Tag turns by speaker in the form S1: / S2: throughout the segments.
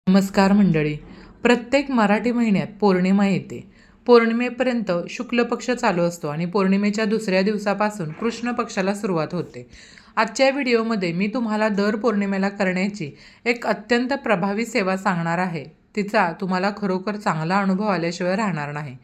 S1: नमस्कार मंडळी. प्रत्येक मराठी महिन्यात पौर्णिमा येते. पौर्णिमेपर्यंत शुक्ल पक्ष चालू असतो आणि पौर्णिमेच्या दुसऱ्या दिवसापासून कृष्ण पक्षाला सुरुवात होते. आजच्या व्हिडिओमध्ये मी तुम्हाला दर पौर्णिमेला करण्याची एक अत्यंत प्रभावी सेवा सांगणार आहे. तिचा तुम्हाला खरोखर चांगला अनुभव आल्याशिवाय राहणार नाही.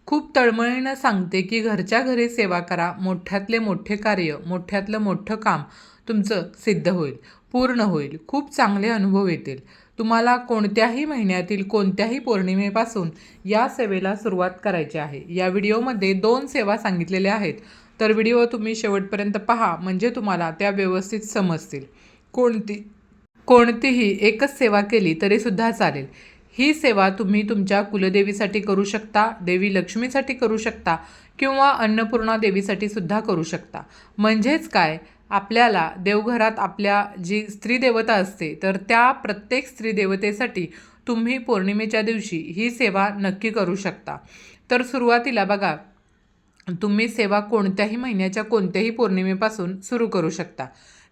S1: खूप तळमळीनं सांगते की घरच्या घरी सेवा करा. मोठ्यातले मोठे कार्य, मोठ्यातलं मोठं काम तुमचं सिद्ध होईल, पूर्ण होईल. खूप चांगले अनुभव येतील. तुम्हाला कोणत्याही महिन्यातील कोणत्याही पौर्णिमेपासून या सेवेला सुरुवात करायची आहे. या व्हिडिओमध्ये 2 सेवा सांगितलेल्या आहेत, तर व्हिडिओ तुम्ही शेवटपर्यंत पहा म्हणजे तुम्हाला त्या व्यवस्थित समजतील. कोणतीही एकच सेवा केली तरीसुद्धा चालेल. ही सेवा तुम्ही तुमच्या कुलदेवीसाठी करू शकता, देवी लक्ष्मीसाठी करू शकता किंवा अन्नपूर्णा देवीसाठी सुद्धा करू शकता. म्हणजेच काय, आपल्याला देवघरात आपल्या जी स्त्री देवता असते तर त्या प्रत्येक स्त्री देवतेसाठी तुम्ही पौर्णिमेच्या दिवशी ही सेवा नक्की करू शकता. तर सुरुवातीला बघा, तुम्ही सेवा कोणत्याही महिन्याच्या कोणत्याही पौर्णिमेपासून सुरू करू शकता.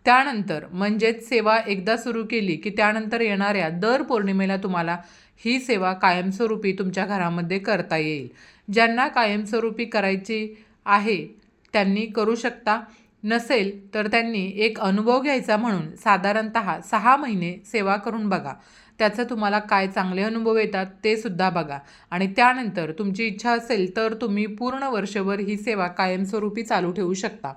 S1: त्यानंतर म्हणजेच सेवा एकदा सुरू केली की त्यानंतर येणाऱ्या दर पौर्णिमेला तुम्हाला ही सेवा कायमस्वरूपी तुमच्या घरामध्ये करता येईल. ज्यांना कायमस्वरूपी करायची आहे त्यांनी करू शकता. नसेल तर त्यांनी एक अनुभव घ्यायचा म्हणून साधारणतः 6 महिने सेवा करून बघा. त्याचं तुम्हाला काय चांगले अनुभव येतात ते सुद्धा बघा आणि त्यानंतर तुमची इच्छा असेल तर तुम्ही पूर्ण वर्षभर ही सेवा कायमस्वरूपी चालू ठेवू शकता.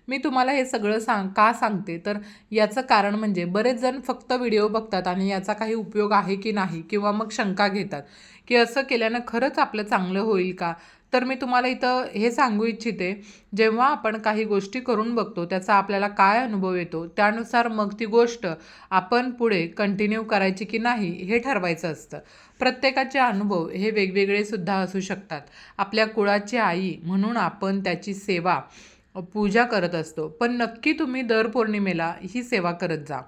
S1: मी तुम्हाला हे सगळं का सांगते तर याचं कारण म्हणजे बरेच जण फक्त व्हिडिओ बघतात आणि याचा काही उपयोग आहे की नाही किंवा मग शंका घेतात की असं केल्यानं खरंच आपलं चांगलं होईल का. तर मी तुम्हाला इथं हे सांगू इच्छिते, जेव्हा आपण काही गोष्टी करून बघतो त्याचा आपल्याला काय अनुभव येतो त्यानुसार मग ती गोष्ट आपण पुढे कंटिन्यू करायची की नाही हे ठरवायचं असतं. प्रत्येकाचे अनुभव हे वेगवेगळे सुद्धा असू शकतात. आपल्या कुळाची आई म्हणून आपण त्याची सेवा पूजा करत असतो, पण नक्की तुम्ही दर पौर्णिमेला ही सेवा करत जा.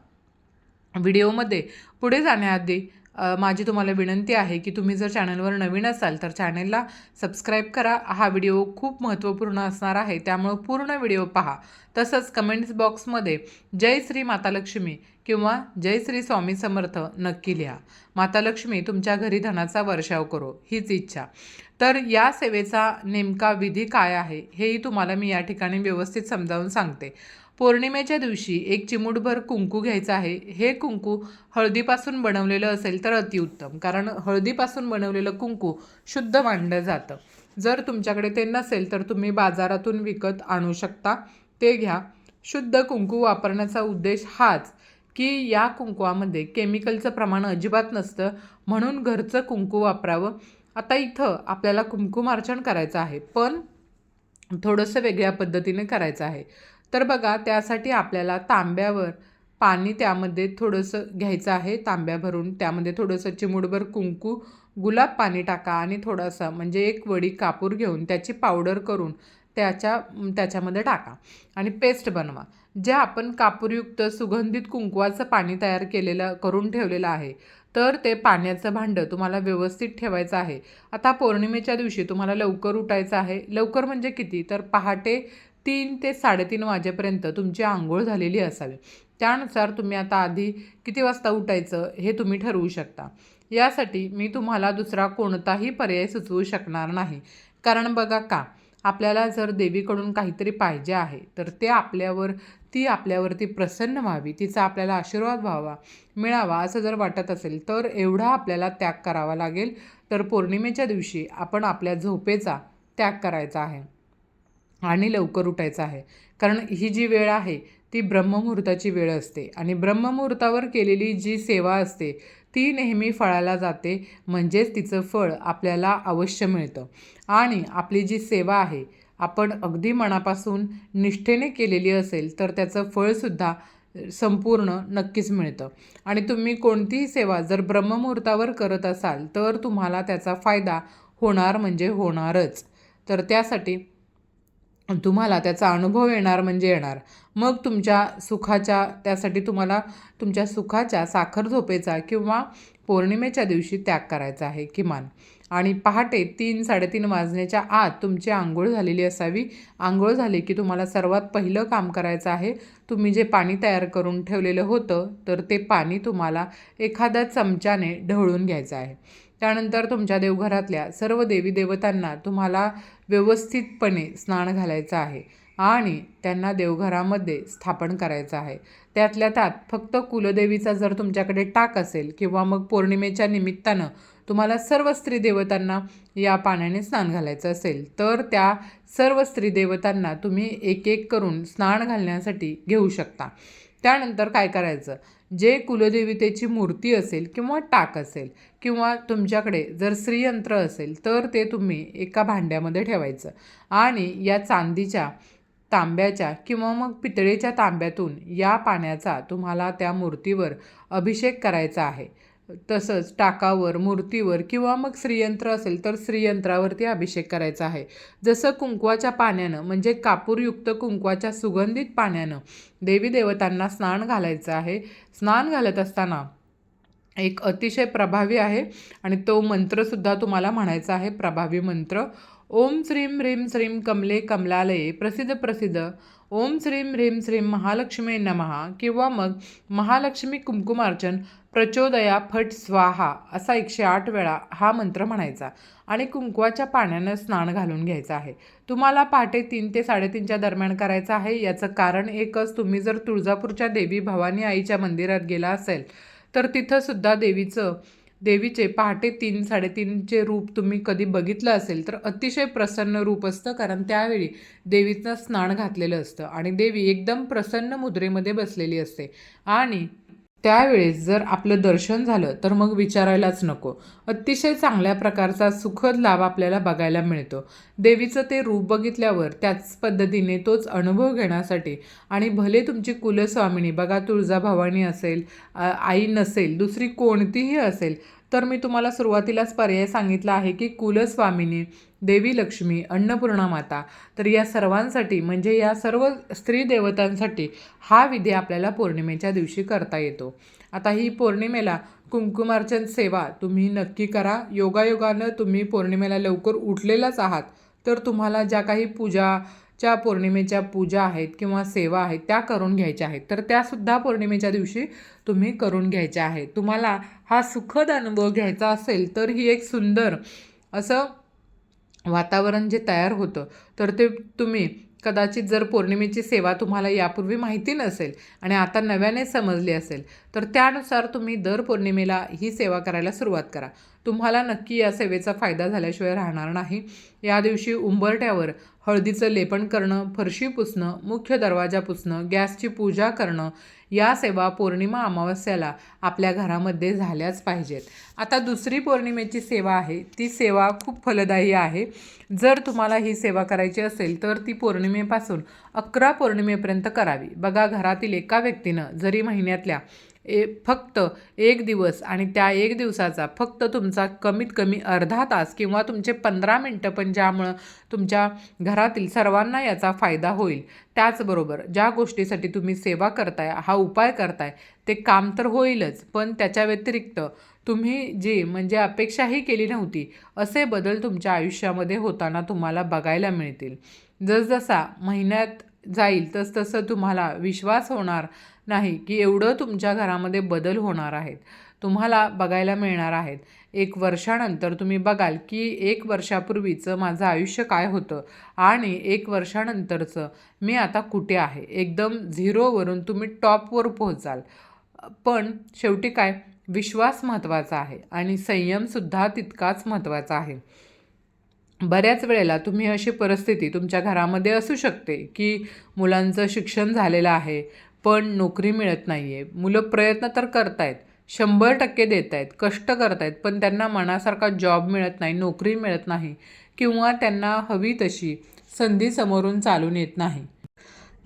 S1: व्हिडिओमध्ये पुढे जाण्याआधी माझी तुम्हाला विनंती आहे की तुम्ही जर चॅनलवर नवीन असाल तर चॅनलला सबस्क्राईब करा. हा व्हिडिओ खूप महत्त्वपूर्ण असणार आहे, त्यामुळं पूर्ण व्हिडिओ पहा. तसंच कमेंट्स बॉक्समध्ये जय श्री माता लक्ष्मी किंवा जय श्री स्वामी समर्थ नक्की लिहा. माता लक्ष्मी तुमच्या घरी धनाचा वर्षाव करो हीच इच्छा. तर या सेवेचा नेमका विधी काय आहे हेही तुम्हाला मी या ठिकाणी व्यवस्थित समजावून सांगते. पौर्णिमेच्या दिवशी एक चिमूटभर कुंकू घ्यायचं आहे. हे कुंकू हळदीपासून बनवलेलं असेल तर अतिउत्तम, कारण हळदीपासून बनवलेलं कुंकू शुद्ध मानलं जातं. जर तुमच्याकडे ते नसेल तर तुम्ही बाजारातून विकत आणू शकता, ते घ्या. शुद्ध कुंकू वापरण्याचा उद्देश हाच की या कुंकवामध्ये केमिकलचं प्रमाण अजिबात नसतं, म्हणून घरचं कुंकू वापरावं. आता इथं आपल्याला कुंकुमार्चन करायचं आहे, पण थोडंसं वेगळ्या पद्धतीने करायचं आहे. तर बघा, त्यासाठी आपल्याला तांब्यावर पाणी त्यामध्ये थोडंसं घ्यायचं आहे. तांब्या भरून त्यामध्ये थोडंसं चिमूटभर कुंकू, गुलाब पाणी टाका आणि थोडासा म्हणजे एक वडी कापूर घेऊन त्याची पावडर करून त्याच्यामध्ये टाका आणि पेस्ट बनवा. जे आपण कापूरयुक्त सुगंधित कुंकवाचं पाणी तयार करून ठेवलेलं आहे, तर ते पाण्याचं भांडं तुम्हाला व्यवस्थित ठेवायचं आहे. आता पौर्णिमेच्या दिवशी तुम्हाला लवकर उठायचं आहे. लवकर म्हणजे किती, तर पहाटे 3 ते 3:30 वाजेपर्यंत तुमची आंघोळ झालेली असावी. त्यानुसार तुम्ही आता आधी किती वाजता उठायचं हे तुम्ही ठरवू शकता. यासाठी मी तुम्हाला दुसरा कोणताही पर्याय सुचवू शकणार नाही. कारण बघा का, आपल्याला जर देवीकडून काहीतरी पाहिजे आहे तर ती आपल्यावरती प्रसन्न व्हावी, तिचा आपल्याला आशीर्वाद मिळावा असं जर वाटत असेल तर एवढा आपल्याला त्याग करावा लागेल. तर पौर्णिमेच्या दिवशी आपण आपल्या झोपेचा त्याग करायचा आहे आणि लवकर उठायचं आहे. कारण ही जी वेळ आहे ती ब्रह्ममुहूर्ताची वेळ असते आणि ब्रह्ममुहूर्तावर केलेली जी सेवा असते ती नेहमी फळाला जाते, म्हणजेच तिचं फळ आपल्याला अवश्य मिळतं. आणि आपली जी सेवा आहे आपण अगदी मनापासून निष्ठेने केलेली असेल तर त्याचं फळसुद्धा संपूर्ण नक्कीच मिळतं. आणि तुम्ही कोणतीही सेवा जर ब्रह्ममुहूर्तावर करत असाल तर तुम्हाला त्याचा फायदा होणार म्हणजे होणारच. तर त्यासाठी तुम्हाला त्याचा अनुभव येणार म्हणजे येणार. मग तुमच्या सुखाच्या त्यासाठी तुम्हाला तुमच्या सुखाच्या साखर झोपेचा किंवा पौर्णिमेच्या दिवशी त्याग करायचा आहे किमान. आणि पहाटे 3-3:30 वाजण्याच्या आत तुमची अंघोळ झालेली असावी. अंघोळ झाली की तुम्हाला सर्वात पहिलं काम करायचं आहे, तुम्ही जे पाणी तयार करून ठेवलेलं होतं तर ते पाणी तुम्हाला एखाद्या चमच्याने ढवळून घ्यायचं आहे. त्यानंतर तुमच्या देवघरातल्या सर्व देवी देवतांना तुम्हाला व्यवस्थितपणे स्नान घालायचं आहे आणि त्यांना देवघरामध्ये स्थापन करायचं आहे. त्यातल्या त्यात फक्त कुलदेवीचा जर तुमच्याकडे टाक असेल किंवा मग पौर्णिमेच्या निमित्तानं तुम्हाला सर्व स्त्री देवतांना या पाण्याने स्नान घालायचं असेल तर त्या सर्व स्त्री देवतांना तुम्ही एक एक करून स्नान घालण्यासाठी घेऊ शकता. त्यानंतर काय करायचं, जे कुलदेवतेची मूर्ती असेल किंवा टाक असेल किंवा तुमच्याकडे जर श्रीयंत्र असेल तर ते तुम्ही एका भांड्यामध्ये ठेवायचं आणि या चांदीच्या, तांब्याच्या किंवा मग पितळेच्या तांब्यातून या पाण्याचा तुम्हाला त्या मूर्तीवर अभिषेक करायचा आहे. तसंच टाकावर, मूर्तीवर किंवा मग श्रीयंत्र असेल तर श्रीयंत्रावरती अभिषेक करायचा आहे. जसं कुंकवाच्या पाण्यानं म्हणजे कापूरयुक्त कुंकवाच्या सुगंधित पाण्यानं देवी देवतांना स्नान घालायचं आहे. स्नान घालत असताना एक अतिशय प्रभावी आहे आणि तो मंत्रसुद्धा तुम्हाला म्हणायचा आहे, प्रभावी मंत्र. ओम श्रीं ह्रीं श्रीं कमले कमलालये प्रसिद्ध प्रसिद्ध ओम श्रीं ह्रीं श्रीं महालक्ष्मी नमः किंवा मग महालक्ष्मी कुंकुमार्चन प्रचोदया फट स्वाहा असा 108 वेळा हा मंत्र म्हणायचा आणि कुंकवाच्या पाण्यानं स्नान घालून घ्यायचं आहे. तुम्हाला पहाटे 3 ते 3:30च्या दरम्यान करायचं आहे. याचं कारण एकच, तुम्ही जर तुळजापूरच्या देवी भवानी आईच्या मंदिरात गेला असेल तर तिथंसुद्धा देवीचे पहाटे 3-3:30चे रूप तुम्ही कधी बघितलं असेल तर अतिशय प्रसन्न रूप असतं, कारण त्यावेळी देवीचं स्नान घातलेलं असतं आणि देवी एकदम प्रसन्न मुद्रेमध्ये बसलेली असते आणि त्यावेळेस जर आपलं दर्शन झालं तर मग विचारायलाच नको, अतिशय चांगल्या प्रकारचा सुखद लाभ आपल्याला बघायला मिळतो. देवीचं ते रूप बघितल्यावर त्याच पद्धतीने तोच अनुभव घेण्यासाठी आणि भले तुमची कुलस्वामिनी बघा तुळजाभवानी असेल, आई नसेल, दुसरी कोणतीही असेल, तर मी तुम्हाला सुरुवातीलाच पर्याय सांगितला आहे की कुलस्वामिनी, देवी लक्ष्मी, अन्नपूर्णा माता, तर या सर्वांसाठी म्हणजे या सर्व स्त्री देवतांसाठी हा विधी आपल्याला पौर्णिमेच्या दिवशी करता येतो. आता ही पौर्णिमेला कुंकुमार्चन सेवा तुम्ही नक्की करा. योगायोगानं तुम्ही पौर्णिमेला लवकर उठलेलाच आहात तर तुम्हाला ज्या काही पूजाच्या पौर्णिमेच्या पूजा आहेत किंवा सेवा आहेत त्या करून घ्यायच्या आहेत, तर त्यासुद्धा पौर्णिमेच्या दिवशी तुम्ही करून घ्यायच्या आहेत. तुम्हाला हा सुखद अनुभव घ्यायचा असेल तर ही एक सुंदर असं वातावरण जे तयार होतं तर ते तुम्ही कदाचित जर पौर्णिमेची सेवा तुम्हाला यापूर्वी माहिती नसेल आणि आता नव्याने समजली असेल तर त्यानुसार तुम्ही दर पौर्णिमेला ही सेवा करायला सुरुवात करा. तुम्हाला नक्की या सेवेचा फायदा झाल्याशिवाय राहणार नाही. या दिवशी उंबरठ्यावर हळदीचं लेपन करणं, फरशी पुसणं, मुख्य दरवाजा पुसणं, गॅसची पूजा करणं या सेवा पौर्णिमा अमावस्याला आपल्या घरामध्ये झाल्याच पाहिजेत. आता दुसरी पौर्णिमेची सेवा आहे, ती सेवा खूप फलदायी आहे. जर तुम्हाला ही सेवा करायची असेल तर ती पौर्णिमेपासून 11 पौर्णिमेपर्यंत करावी. बघा, घरातील एका व्यक्तीनं जरी महिन्यातल्या फक्त 1 दिवस आणि त्या 1 दिवसाचा फक्त तुमचा कमीत कमी अर्धा तास किंवा तुमचे 15 मिनटं, पण ज्यामुळं तुमच्या घरातील सर्वांना याचा फायदा होईल. त्याचबरोबर ज्या गोष्टीसाठी तुम्ही सेवा करताय, हा उपाय करताय, ते काम तर होईलच, पण त्याच्या व्यतिरिक्त तुम्ही जी म्हणजे अपेक्षाही केली नव्हती असे बदल तुमच्या आयुष्यामध्ये होताना तुम्हाला बघायला मिळतील. जसजसा महिन्यात जाईल तसतसं तुम्हाला विश्वास होणार नाही की एवढं तुमच्या घरामध्ये बदल होणार आहेत, तुम्हाला बघायला मिळणार आहेत. 1 वर्षानंतर तुम्ही बघाल की 1 वर्षापूर्वीचं माझं आयुष्य काय होतं आणि 1 वर्षानंतरचं मी आता कुठे आहे. एकदम झिरोवरून तुम्ही टॉपवर पोहोचाल. पण शेवटी काय, विश्वास महत्त्वाचा आहे आणि संयमसुद्धा तितकाच महत्त्वाचा आहे. बऱ्याच वेळेला तुम्ही अशी परिस्थिती तुमच्या घरामध्ये असू शकते की मुलांचं शिक्षण झालेलं आहे पण नोकरी मिळत नाही आहे. मुलं प्रयत्न तर करतायत, 100% देत आहेत, कष्ट करतायत, पण त्यांना मनासारखा जॉब मिळत नाही, नोकरी मिळत नाही किंवा त्यांना हवी तशी संधी समोरून चालून येत नाही.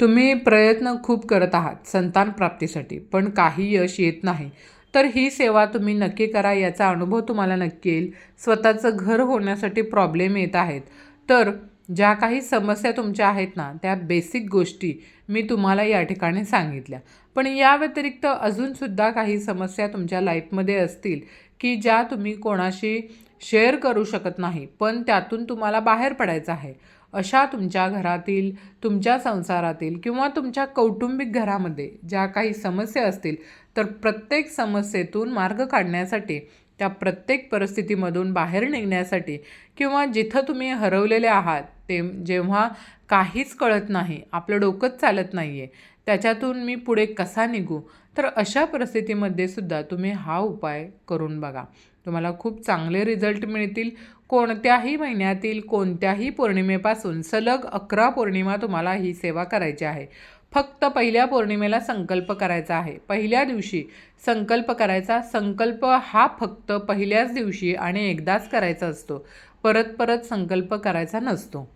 S1: तुम्ही प्रयत्न खूप करत आहात संतान प्राप्तीसाठी पण काही यश येत नाही, तर ही सेवा तुम्ही नक्की करा. याचा अनुभव तुम्हाला नक्की येईल. स्वतःचं घर होण्यासाठी प्रॉब्लेम येत आहेत तर ज्या काही समस्या तुमच्या आहेत ना, त्या बेसिक गोष्टी मी तुम्हाला या ठिकाणी सांगितल्या. पण या व्यतिरिक्त अजूनसुद्धा काही समस्या तुमच्या लाईफमध्ये असतील की ज्या तुम्ही कोणाशी शेअर करू शकत नाही, पण त्यातून तुम्हाला बाहेर पडायचं आहे. अशा तुमच्या घरातील, तुमच्या संसारातील किंवा तुमच्या कौटुंबिक घरामध्ये ज्या काही समस्या असतील, तर प्रत्येक समस्येतून मार्ग काढण्यासाठी, त्या प्रत्येक परिस्थितीमधून बाहेर निघण्यासाठी किंवा जिथं तुम्ही हरवलेले आहात, ते जेव्हा काहीच कळत नाही, आपलं डोकंच चालत नाही आहे, त्याच्यातून मी पुढे कसा निघू, तर अशा परिस्थितीमध्ये सुद्धा तुम्ही हा उपाय करून बघा. तुम्हाला खूप चांगले रिझल्ट मिळतील. कोणत्याही महिन्यातील कोणत्याही पौर्णिमेपासून सलग 11 पौर्णिमा तुम्हाला ही सेवा करायची आहे. फक्त पहिल्या पौर्णिमेला संकल्प करायचा आहे. पहिल्या दिवशी संकल्प करायचा. संकल्प हा फक्त पहिल्याच दिवशी आणि एकदाच करायचा असतो. परत परत संकल्प करायचा नसतो.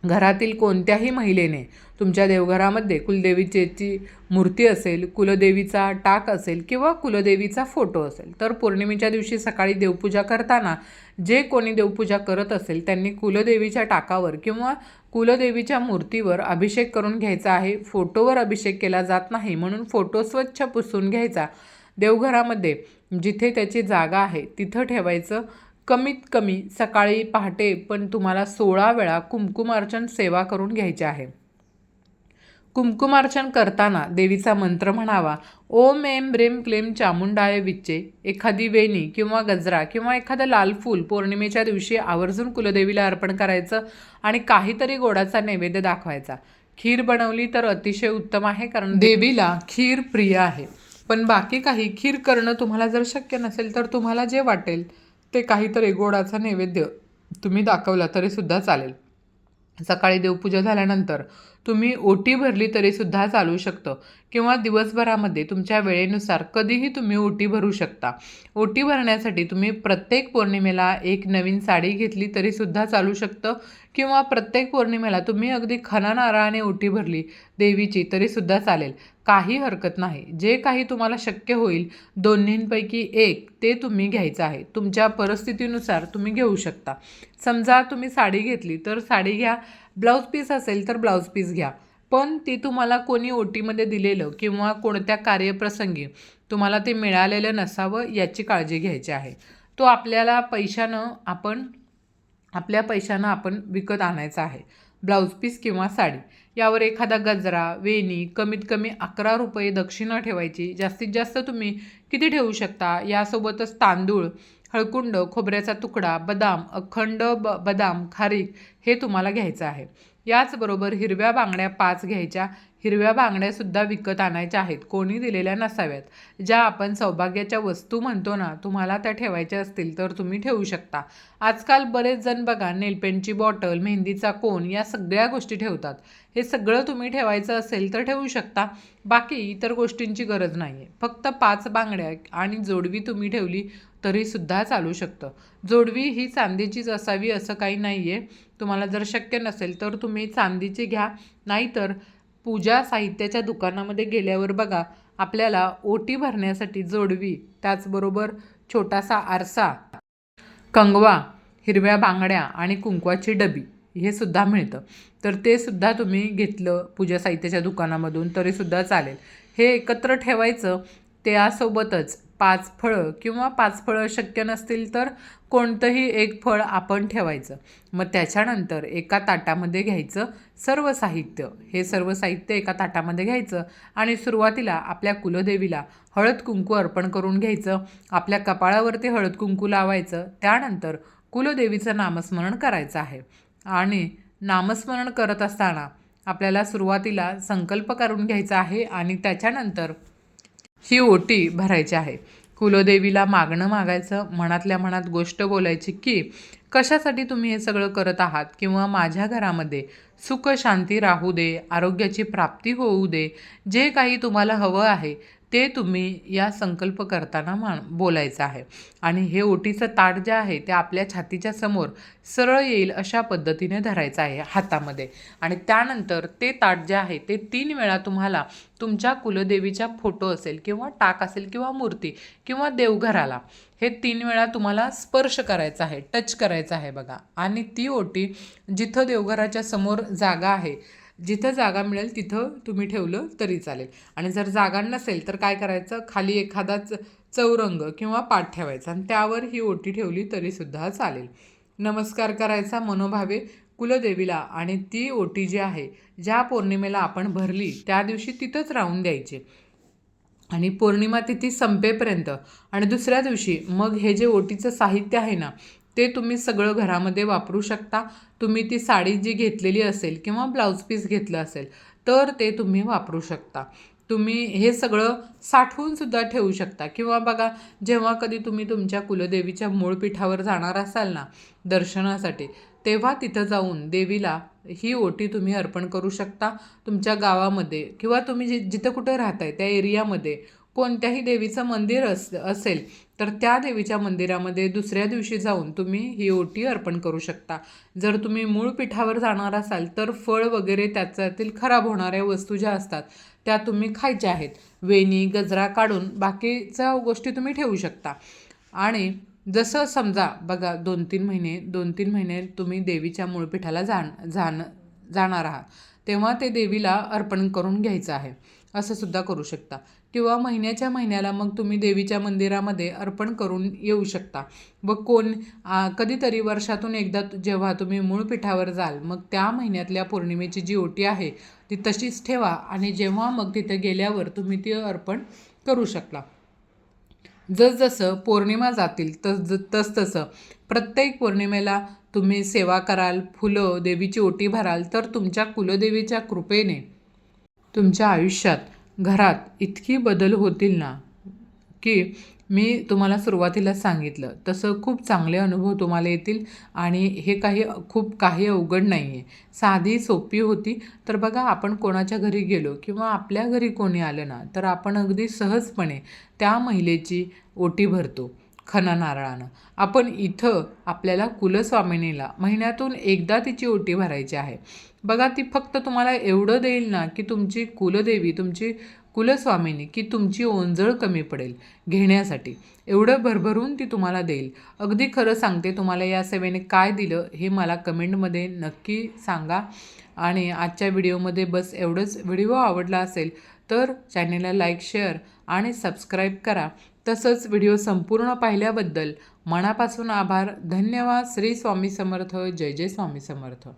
S1: घरातील कोणत्याही महिलेने तुमच्या देवघरामध्ये कुलदेवीची मूर्ती असेल, कुलदेवीचा टाक असेल किंवा कुलदेवीचा फोटो असेल, तर पौर्णिमेच्या दिवशी सकाळी देवपूजा करताना जे कोणी देवपूजा करत असेल त्यांनी कुलदेवीच्या टाकावर किंवा कुलदेवीच्या मूर्तीवर अभिषेक करून घ्यायचा आहे. फोटोवर अभिषेक केला जात नाही, म्हणून फोटो स्वच्छ पुसून घ्यायचा. देवघरामध्ये जिथे त्याची जागा आहे तिथं ठेवायचं. कमीत कमी सकाळी पहाटे पण तुम्हाला 16 वेळा कुंकुमार्चन सेवा करून घ्यायचे आहे. कुंकुमार्चन करताना देवीचा मंत्र म्हणावा. ओम ऐं ब्रीं क्लीं चामुंडाय विच्चे. एखादी वेणी किंवा गजरा किंवा एखादं लाल फूल पौर्णिमेच्या दिवशी आवर्जून कुलदेवीला अर्पण करायचं आणि काहीतरी गोडाचा नैवेद्य दाखवायचा. खीर बनवली तर अतिशय उत्तम आहे, कारण देवीला खीर प्रिय आहे. पण बाकी काही खीर करणं तुम्हाला जर शक्य नसेल तर तुम्हाला जे वाटेल ते काहीतरी गोडाचा नैवेद्य तुम्ही दाखवला तरीसुद्धा चालेल. सकाळी देवपूजा झाल्यानंतर तुम्ही ओटी भरली तरीसुद्धा चालू शकतं किंवा दिवसभरामध्ये तुमच्या वेळेनुसार कधीही तुम्ही ओटी भरू शकता. ओटी भरण्यासाठी तुम्ही प्रत्येक पौर्णिमेला एक नवीन साडी घेतली तरीसुद्धा चालू शकतं किंवा प्रत्येक पौर्णिमेला तुम्ही अगदी खणा नारळाने ओटी भरली देवीची तरीसुद्धा चालेल. काही हरकत नाही. जे काही तुम्हाला शक्य होईल दोन्हींपैकी एक ते तुम्ही घ्यायचं आहे. तुमच्या परिस्थितीनुसार तुम्ही घेऊ शकता. समजा तुम्ही साडी घेतली तर साडी घ्या, ब्लाऊज पीस असेल तर ब्लाऊज पीस घ्या. पण ती तुम्हाला कोणी ओटीमध्ये दिलेलं किंवा कोणत्या कार्यप्रसंगी तुम्हाला ते मिळालेलं नसावं याची काळजी घ्यायची आहे. तो आपल्या पैशानं आपण विकत आणायचा आहे. ब्लाऊज पीस किंवा साडी यावर एखादा गजरा, वेणी, कमीत कमी 11 रुपये दक्षिणा ठेवायची. जास्तीत जास्त तुम्ही किती ठेवू शकता. यासोबतच तांदूळ, हळकुंड, खोबऱ्याचा तुकडा, बदाम, अखंड बदाम, खारीक हे तुम्हाला घ्यायचं आहे. याचबरोबर हिरव्या बांगड्या 5 घ्यायच्या. हिरव्या बांगड्यासुद्धा विकत आणायच्या आहेत, कोणी दिलेल्या नसाव्यात. ज्या आपण सौभाग्याच्या वस्तू म्हणतो ना, तुम्हाला त्या ठेवायच्या असतील तर तुम्ही ठेवू शकता. आजकाल बरेच जण बघा नेलपेंटची बॉटल, मेहंदीचा कोन या सगळ्या गोष्टी ठेवतात. हे सगळं तुम्ही ठेवायचं असेल तर ठेवू शकता. बाकी इतर गोष्टींची गरज नाही आहे. फक्त 5 बांगड्या आणि जोडवी तुम्ही ठेवली तरीसुद्धा चालू शकतं. जोडवी ही चांदीचीच असावी असं काही नाही आहे. तुम्हाला जर शक्य नसेल तर तुम्ही चांदीची घ्या. नाहीतर पूजा साहित्याच्या दुकानामध्ये गेल्यावर बघा आपल्याला ओटी भरण्यासाठी जोडवी, त्याचबरोबर छोटासा आरसा, कंगवा, हिरव्या बांगड्या आणि कुंकवाची डबी हे सुद्धा मिळतं. तर ते सुद्धा तुम्ही घेतलं पूजा साहित्याच्या दुकानामधून तरीसुद्धा चालेल. हे एकत्र ठेवायचं. त्यासोबतच 5 फळं किंवा 5 फळं शक्य नसतील तर कोणतंही एक फळ आपण ठेवायचं. मग त्याच्यानंतर एका ताटामध्ये घ्यायचं सर्व साहित्य. हे सर्व साहित्य एका ताटामध्ये घ्यायचं आणि सुरुवातीला आपल्या कुलदेवीला हळद कुंकू अर्पण करून घ्यायचं. आपल्या कपाळावरती हळद कुंकू लावायचं. त्यानंतर कुलदेवीचं नामस्मरण करायचं आहे आणि नामस्मरण करत असताना आपल्याला सुरुवातीला संकल्प करून घ्यायचा आहे आणि त्याच्यानंतर ही ओटी भरायची आहे. कुलदेवीला मागणं मागायचं, मनातल्या मनात गोष्ट बोलायची की कशासाठी तुम्ही हे सगळं करत आहात किंवा माझ्या घरामध्ये सुख शांती राहू दे, आरोग्याची प्राप्ती होऊ दे, जे काही तुम्हाला हवं आहे ते तुम्ही या संकल्प करताना बोलायचं आहे. आणि हे ओटीचं ताट जे आहे ते आपल्या छातीच्या समोर सरळ येईल अशा पद्धतीने धरायचं आहे हातामध्ये. आणि त्यानंतर ते ताट जे आहे ते 3 वेळा तुम्हाला तुमच्या कुलदेवीचा फोटो असेल किंवा टाक असेल किंवा मूर्ती किंवा देवघराला हे 3 वेळा तुम्हाला स्पर्श करायचा आहे, टच करायचा आहे बघा. आणि ती ओटी जिथं देवघराच्या समोर जागा आहे, जिथं जागा मिळेल तिथं तुम्ही ठेवलं तरी चालेल. आणि जर जागा नसेल तर काय करायचं, खाली एखादाच चौरंग किंवा पाट ठेवायचा आणि त्यावर ही ओटी ठेवली तरीसुद्धा चालेल. नमस्कार करायचा मनोभावे कुलदेवीला. आणि ती ओटी जी आहे, ज्या पौर्णिमेला आपण भरली त्या दिवशी तिथंच राहून द्यायची आणि पौर्णिमा तिथी संपेपर्यंत. आणि दुसऱ्या दिवशी मग हे जे ओटीचं साहित्य आहे ना, ते तुम्ही सगळं घरामध्ये वापरू शकता. तुम्ही ती साडी जी घेतलेली असेल किंवा ब्लाऊज पीस घेतलं असेल तर ते तुम्ही वापरू शकता. तुम्ही हे सगळं साठवूनसुद्धा ठेवू शकता. किंवा बघा, जेव्हा कधी तुम्ही तुमच्या कुलदेवीच्या मूळपीठावर जाणार असाल ना दर्शनासाठी, तेव्हा तिथं जाऊन देवीला ही ओटी तुम्ही अर्पण करू शकता. तुमच्या गावामध्ये किंवा तुम्ही जिथं कुठं राहताय त्या एरियामध्ये कोणत्याही देवीचं मंदिर असेल तर त्या देवीच्या मंदिरामध्ये दुसऱ्या दिवशी जाऊन तुम्ही ही ओटी अर्पण करू शकता. जर तुम्ही मूळ पीठावर जाणार असाल तर फळ वगैरे त्याच्यातील खराब होणाऱ्या वस्तू ज्या असतात त्या तुम्ही खायच्या आहेत. वेणी गजरा काढून बाकीच्या गोष्टी तुम्ही ठेवू शकता. आणि जसं समजा बघा 2-3 महिने तुम्ही देवीच्या मूळपीठाला जाणार आहात, तेव्हा ते देवीला अर्पण करून घ्यायचं आहे, असं सुद्धा करू शकता. किंवा महिन्याला मग तुम्ही देवीच्या मंदिरामध्ये अर्पण करून येऊ शकता. व कधीतरी वर्षातून एकदा जेव्हा तुम्ही मूळपीठावर जाल मग त्या महिन्यातल्या पौर्णिमेची जी ओटी आहे ती तशीच ठेवा आणि जेव्हा मग तिथे गेल्यावर तुम्ही ती अर्पण करू शकता. जसजसं पौर्णिमा जातील तसतसं प्रत्येक पौर्णिमेला तुम्ही सेवा कराल, फुलं, देवीची ओटी भराल तर तुमच्या कुलदेवीच्या कृपेने तुमच्या आयुष्यात, घरात इतकी बदल होतील ना की मी तुम्हाला सुरुवातीला सांगितलं तसं खूप चांगले अनुभव तुम्हाला येतील. आणि हे खूप काही अवघड नाही आहे, साधी सोपी होती. तर बघा, आपण कोणाच्या घरी गेलो किंवा आपल्या घरी कोणी आलं ना तर आपण अगदी सहजपणे त्या महिलेची ओटी भरतो खणा नारळानं. आपण इथं आपल्याला कुलस्वामिनीला महिन्यातून एकदा तिची ओटी भरायची आहे. बघा, ती फक्त तुम्हाला एवढं देईल ना की तुमची कुलदेवी, तुमची कुलस्वामिनी, की तुमची ओंजळ कमी पडेल घेण्यासाठी. एवढं भरभरून ती तुम्हाला देईल. अगदी खरं सांगते, तुम्हाला या सेवेने काय दिलं हे मला कमेंटमध्ये नक्की सांगा. आणि आजच्या व्हिडिओमध्ये बस एवढंच. व्हिडिओ आवडला असेल तर चॅनेलला लाईक, शेअर आणि सबस्क्राईब करा. तसंच व्हिडिओ संपूर्ण पाहिल्याबद्दल मनापासून आभार. धन्यवाद. श्री स्वामी समर्थ. जय जय स्वामी समर्थ.